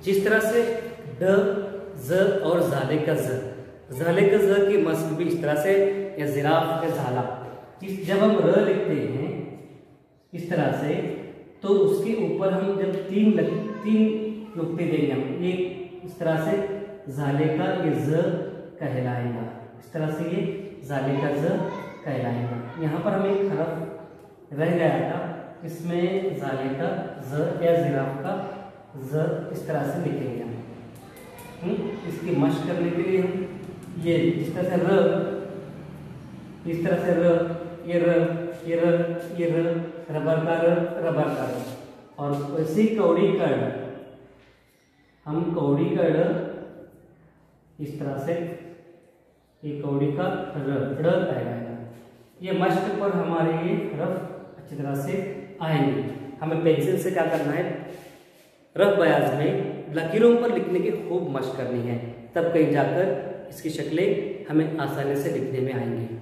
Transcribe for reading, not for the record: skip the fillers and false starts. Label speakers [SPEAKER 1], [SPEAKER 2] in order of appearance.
[SPEAKER 1] जिस तरह से ड, ज और जाले का ज, जाले का ज की मस्क भी इस तरह से, या जिराफ का झाला। जब हम र लिखते हैं इस तरह से, तो उसके ऊपर हम जब तीन नुक्ते देंगे हम, ये इस तरह से जाले का ये ज कहलाएगा, इस तरह से ये जाले का ज कहलाएगा। यहाँ पर हमें एक हरफ रह गया था, इसमें जाले का ज या जिराफ का ज इस तरह से लिखेंगे हम। इसकी मश्क करने के लिए हम ये इस तरह से र, इस तरह से र, ये र, ये र, ये र, रबर का र, रबर का र, और वैसे ही कौड़ी का ड, हम कौड़ी का ड इस तरह से, ये कौड़ी का ड कहलाएगा। ये मश्क पर हमारे ये हरफ अच्छी तरह से आएंगे। हमें पेंसिल से क्या करना है, रफ बयाज में लकीरों पर लिखने की खूब मश्क करनी है, तब कहीं जाकर इसकी शक्लें हमें आसानी से लिखने में आएंगी।